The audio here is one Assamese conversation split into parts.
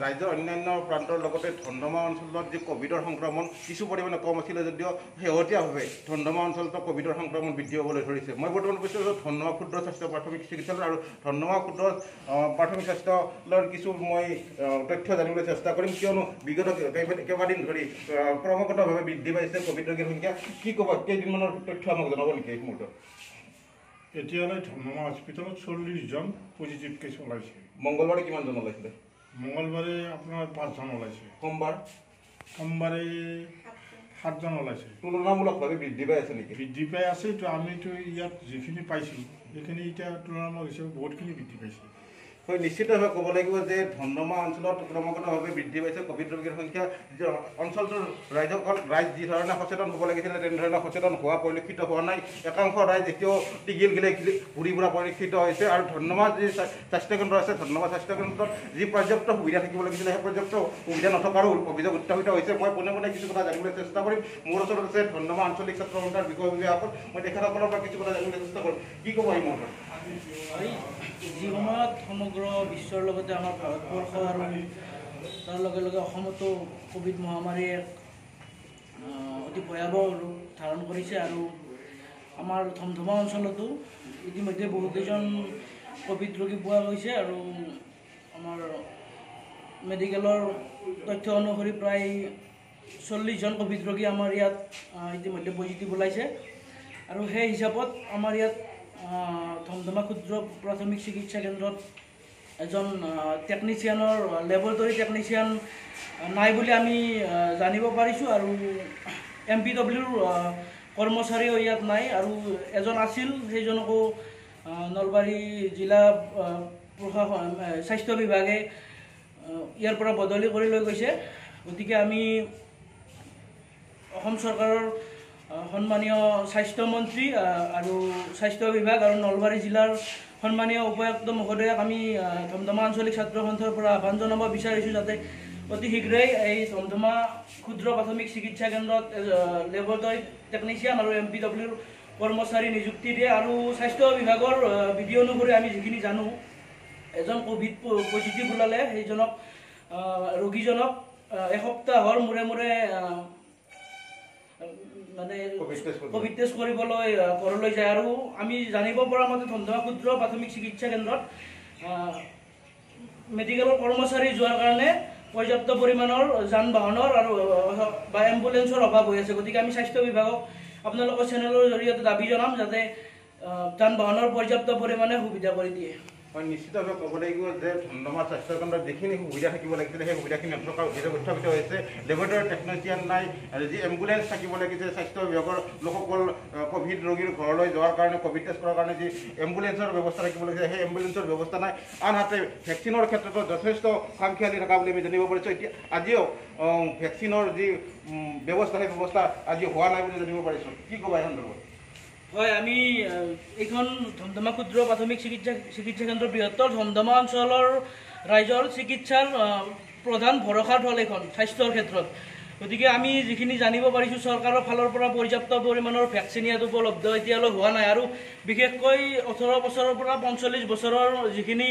ৰাজ্যৰ অন্যান্য প্ৰান্তৰ লগতে ধনধমা অঞ্চলত যি কোভিডৰ সংক্ৰমণ কিছু পৰিমাণে কম আছিলে যদিও শেহতীয়াভাৱে ধনধমা অঞ্চলতো কোভিডৰ সংক্ৰমণ বৃদ্ধি হ'বলৈ ধৰিছে। মই বৰ্তমান উপস্থিত আছোঁ ধনধমা ক্ষুদ্ৰ স্বাস্থ্য প্ৰাথমিক চিকিৎসালয় আৰু ধনধমা ক্ষুদ্ৰ প্ৰাথমিক স্বাস্থ্যলয়ৰ কিছু মই তথ্য জানিবলৈ চেষ্টা কৰিম, কিয়নো বিগত কেইবাদিন ধৰি ক্ৰমাগতভাৱে বৃদ্ধি পাইছে কোভিড ৰোগীৰ সংখ্যা। কি ক'ব, কেইদিনমানৰ তথ্য আমাক জনাব নেকি এই মুহূৰ্তত? এতিয়ালৈ ধনধমা হস্পিটেলত 40জন পজিটিভ কেছ ওলাইছে। মংগলবাৰে কিমানজন ওলাইছিলে? মঙলবাৰে আপোনাৰ 5জন ওলাইছে। সোমবাৰে 7জন ওলাইছে। তুলনামূলকভাৱে বৃদ্ধি পাই আছে নেকি? বৃদ্ধি পাই আছে। আমিতো ইয়াত যিখিনি পাইছোঁ সেইখিনি এতিয়া তুলনামূলক হিচাপে বহুতখিনি বৃদ্ধি পাইছে। হয়, নিশ্চিতভাৱে ক'ব লাগিব যে ধনধমা অঞ্চলত ক্ৰমাগতভাৱে বৃদ্ধি পাইছে কোভিড ৰোগীৰ সংখ্যা। অঞ্চলটোৰ ৰাইজ যি ধৰণে সচেতন হ'ব লাগিছিলে তেনেধৰণে সচেতন হোৱা পৰিলক্ষিত হোৱা নাই। একাংশ ৰাইজ এতিয়াও টিগিল গিলে ঘূৰি ফুৰা পৰিলক্ষিত হৈছে। আৰু ধনধমা যি স্বাস্থ্যকেন্দ্ৰ আছে, ধনধমা স্বাস্থ্যকেন্দ্ৰত যি পৰ্যাপ্ত সুবিধা থাকিব লাগিছিলে সেই পৰ্যাপ্ত সুবিধা নথকাৰো অভিযোগ উত্থাপিত হৈছে। মই পোনে পোনে কিছু কথা জানিবলৈ চেষ্টা কৰিম। মোৰ ওচৰত আছে ধনধমা আঞ্চলিক ছাত্ৰ সন্থাৰ বিষয় বিভাগত। মই তেখেতসকলৰ পৰা কিছু কথা জানিবলৈ চেষ্টা কৰিম। কি ক'ব এই মুহূৰ্তত? যি সময়ত সমগ্ৰ বিশ্বৰ লগতে আমাৰ ভাৰতবৰ্ষ আৰু তাৰ লগে লগে অসমতো কোভিড মহামাৰীয়ে অতি ভয়াৱহ ৰূপ ধাৰণ কৰিছে আৰু আমাৰ ধমধমা অঞ্চলতো ইতিমধ্যে বহুকেইজন কোভিড ৰোগী পোৱা গৈছে আৰু আমাৰ মেডিকেলৰ তথ্য অনুসৰি প্ৰায় 40জন কোভিড ৰোগী আমাৰ ইয়াত ইতিমধ্যে পজিটিভ ওলাইছে। আৰু সেই হিচাপত আমাৰ ইয়াত ধমধমা ক্ষুদ্ৰ প্ৰাথমিক চিকিৎসা কেন্দ্ৰত এজন টেকনিচিয়ানৰ লেবৰেটৰী টেকনিচিয়ান নাই বুলি আমি জানিব পাৰিছোঁ আৰু MPWৰ কৰ্মচাৰীও ইয়াত নাই আৰু এজন আছিল, সেইজনকো নলবাৰী জিলা প্ৰশাসন স্বাস্থ্য বিভাগে ইয়াৰ পৰা বদলি কৰি লৈ গৈছে। গতিকে আমি অসম চৰকাৰৰ সন্মানীয় স্বাস্থ্যমন্ত্ৰী আৰু স্বাস্থ্য বিভাগ আৰু নলবাৰী জিলাৰ সন্মানীয় উপায়ুক্ত মহোদয়ক আমি ধমধমা আঞ্চলিক ছাত্ৰ সন্থাৰ পৰা আহ্বান জনাব বিচাৰিছোঁ যাতে অতি শীঘ্ৰেই এই ধমধমা ক্ষুদ্ৰ প্ৰাথমিক চিকিৎসা কেন্দ্ৰত লেবৰেটৰী টেকনিচিয়ান আৰু MPWৰ কৰ্মচাৰী নিযুক্তি দিয়ে। আৰু স্বাস্থ্য বিভাগৰ বিধি অনুসৰি আমি যিখিনি জানো, এজন কোভিড পজিটিভ ওলালে সেইজনক ৰোগীজনক এসপ্তাহৰ মূৰে মূৰে মানে কোভিড টেষ্ট কৰিবলৈ ঘৰলৈ যায়। আৰু আমি জানিব পৰা মতে ধমধমা ক্ষুদ্ৰ প্ৰাথমিক চিকিৎসা কেন্দ্ৰত মেডিকেলৰ কৰ্মচাৰী যোৱাৰ কাৰণে পৰ্যাপ্ত পৰিমাণৰ যান বাহনৰ আৰু বা এম্বুলেন্সৰ অভাৱ হৈ আছে। গতিকে আমি স্বাস্থ্য বিভাগক আপোনালোকৰ চেনেলৰ জৰিয়তে দাবী জনাম যাতে যান বাহনৰ পৰ্যাপ্ত পৰিমাণে সুবিধা কৰি দিয়ে। হয়, নিশ্চিতভাৱে ক'ব লাগিব যে ধমধমা স্বাস্থ্যকেন্দ্ৰত যিখিনি সুবিধা থাকিব লাগিছিলে সেই সুবিধাখিনি নথকাৰ অভিযোগ উত্থাপিত হৈছে। লেবৰেটৰী টেকনিচিয়ান নাই, যি এম্বুলেন্স থাকিব লাগিছে, স্বাস্থ্য বিভাগৰ লোকসকল কোভিড ৰোগীৰ ঘৰলৈ যোৱাৰ কাৰণে কোভিড টেষ্ট কৰাৰ কাৰণে যি এম্বুলেন্সৰ ব্যৱস্থা থাকিব লাগিছে সেই এম্বুলেন্সৰ ব্যৱস্থা নাই। আনহাতে ভেকচিনৰ ক্ষেত্ৰতো যথেষ্ট খামখেয়ালি থকা বুলি আমি জানিব পাৰিছোঁ। এতিয়া আজিও ভেকচিনৰ যি ব্যৱস্থা সেই ব্যৱস্থা আজি হোৱা নাই বুলি জানিব পাৰিছোঁ। কি ক'বা এই সন্দৰ্ভত? হয়, আমি এইখন ধমধমা ক্ষুদ্ৰ প্ৰাথমিক চিকিৎসা কেন্দ্ৰ বৃহত্তৰ ধমধমা অঞ্চলৰ ৰাইজৰ চিকিৎসাৰ প্ৰধান ভৰসাৰ থল এইখন স্বাস্থ্যৰ ক্ষেত্ৰত। গতিকে আমি যিখিনি জানিব পাৰিছোঁ, চৰকাৰৰ ফালৰ পৰা পৰ্যাপ্ত পৰিমাণৰ ভেকচিন ইয়াত উপলব্ধ এতিয়ালৈ হোৱা নাই। আৰু বিশেষকৈ 18 বছৰৰ পৰা 45 বছৰৰ যিখিনি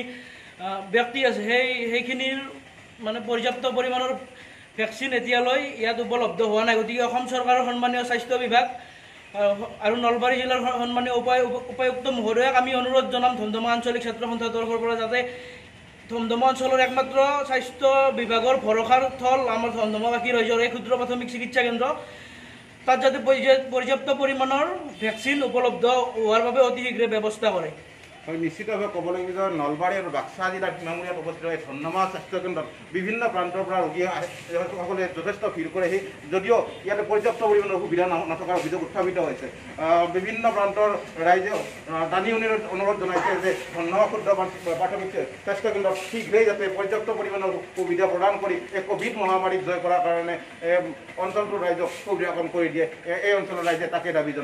ব্যক্তি আছে সেইখিনিৰ মানে পৰ্যাপ্ত পৰিমাণৰ ভেকচিন এতিয়ালৈ ইয়াত উপলব্ধ হোৱা নাই। গতিকে অসম চৰকাৰৰ সন্মানীয় স্বাস্থ্য বিভাগ আৰু নলবাৰী জিলাৰ সন্মানীয় উপায়ুক্ত মহোদয়ক আমি অনুৰোধ জনাম ধমধমা আঞ্চলিক ছাত্ৰ সন্থাৰ তৰফৰ পৰা যাতে ধমধমা অঞ্চলৰ একমাত্ৰ স্বাস্থ্য বিভাগৰ ভৰসাৰ থল আমাৰ ধমধমাবাসী ৰাইজৰ এই ক্ষুদ্ৰ প্ৰাথমিক চিকিৎসা কেন্দ্ৰ, তাত যাতে পৰ্যাপ্ত পৰিমাণৰ ভেকচিন উপলব্ধ হোৱাৰ বাবে অতি শীঘ্ৰে ব্যৱস্থা কৰে। হয়, নিশ্চিতভাৱে ক'ব লাগিব যে নলবাৰী আৰু বাক্সা জিলাৰ সীমামূৰীয়াত অৱস্থিত এই ধমধমা স্বাস্থ্যকেন্দ্ৰত বিভিন্ন প্ৰান্তৰ পৰা ৰোগী সকলে যথেষ্ট ভিৰ কৰেহি, যদিও ইয়াতে পৰ্যাপ্ত পৰিমাণৰ সুবিধা নথকাৰ অভিযোগ উত্থাপিত হৈছে। বিভিন্ন প্ৰান্তৰ ৰাইজে দানী অনুৰোধ জনাইছে যে ধমধমা ক্ষুদ্ৰ প্ৰাথমিক স্বাস্থ্যকেন্দ্ৰত শীঘ্ৰেই যাতে পৰ্যাপ্ত পৰিমাণৰ সুবিধা প্ৰদান কৰি এই কোভিড মহামাৰীক জয় কৰাৰ কাৰণে অঞ্চলটোৰ ৰাইজক সুবিধা কম কৰি দিয়ে। এই অঞ্চলৰ ৰাইজে তাকে দাবী জনায়।